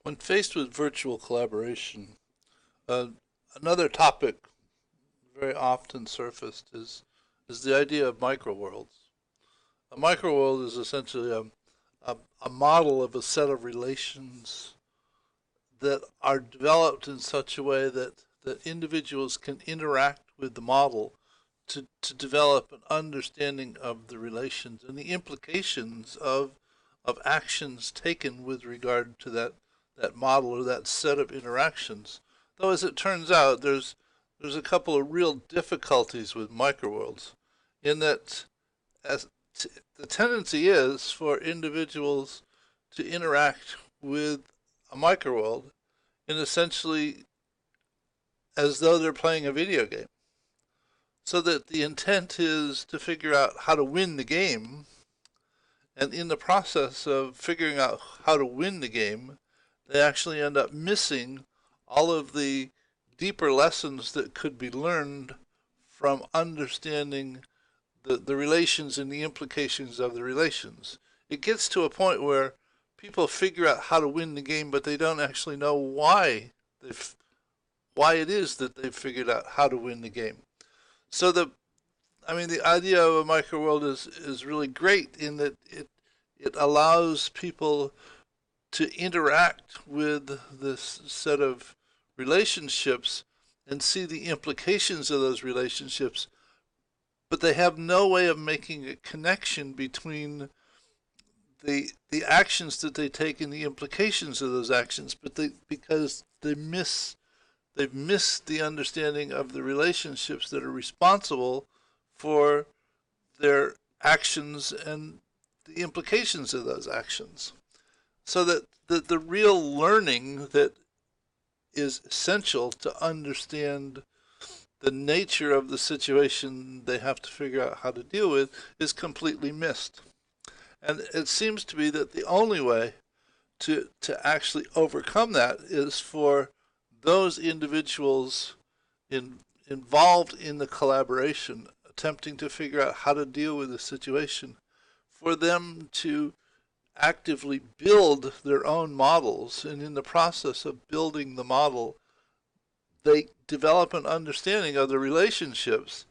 When faced with virtual collaboration, uh, another topic very often surfaced is the idea of microworlds. A microworld is essentially a model of a set of relations that are developed in such a way that individuals can interact with the model to develop an understanding of the relations and the implications of actions taken with regard to that model or that set of interactions. Though, as it turns out, there's a couple of real difficulties with microworlds, in that as the tendency is for individuals to interact with a microworld in essentially as though they're playing a video game. So that the intent is to figure out how to win the game, and in the process of figuring out how to win the game, they actually end up missing all of the deeper lessons that could be learned from understanding the relations and the implications of the relations. It gets to a point where people figure out how to win the game, but they don't actually know why it is that they've figured out how to win the game. So the idea of a microworld is really great in that it allows people to interact with this set of relationships and see the implications of those relationships, but they have no way of making a connection between the actions that they take and the implications of those actions, because they've missed the understanding of the relationships that are responsible for their actions and the implications of those actions. So that the real learning that is essential to understand the nature of the situation they have to figure out how to deal with is completely missed. And it seems to be that the only way to actually overcome that is for those individuals involved in the collaboration, attempting to figure out how to deal with the situation, for them to actively build their own models. And in the process of building the model, they develop an understanding of the relationships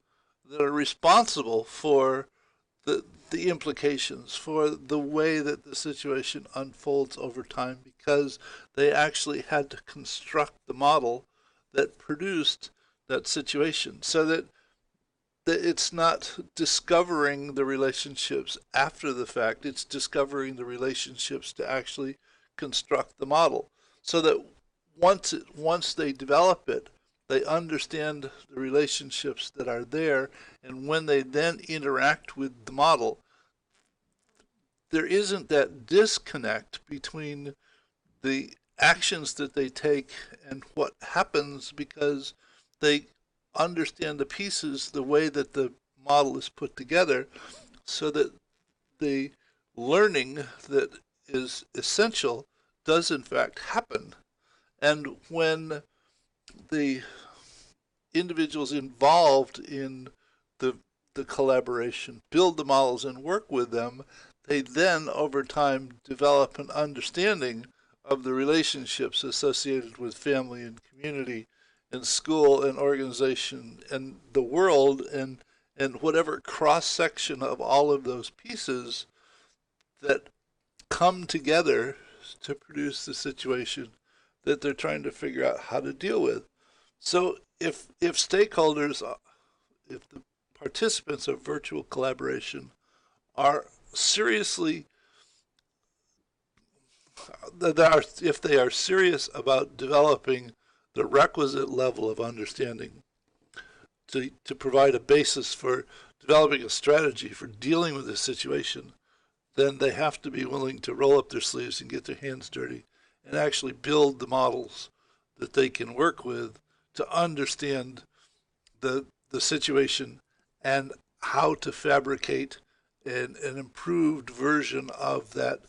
that are responsible for the implications, for the way that the situation unfolds over time, because they actually had to construct the model that produced that situation. So that it's not discovering the relationships after the fact, it's discovering the relationships to actually construct the model. So that once they develop it, they understand the relationships that are there, and when they then interact with the model, there isn't that disconnect between the actions that they take and what happens, because they understand the pieces the way that the model is put together, so that the learning that is essential does in fact happen. And when the individuals involved in the collaboration build the models and work with them, they then over time develop an understanding of the relationships associated with family and community and school and organization and the world, and whatever cross section of all of those pieces that come together to produce the situation that they're trying to figure out how to deal with. So if stakeholders, if the participants of virtual collaboration are seriously, if they are serious about developing the requisite level of understanding to provide a basis for developing a strategy for dealing with this situation, then they have to be willing to roll up their sleeves and get their hands dirty and actually build the models that they can work with to understand the situation and how to fabricate an improved version of that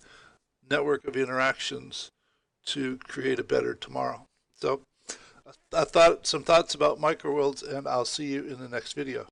network of interactions to create a better tomorrow. So I thought some thoughts about microworlds, and I'll see you in the next video.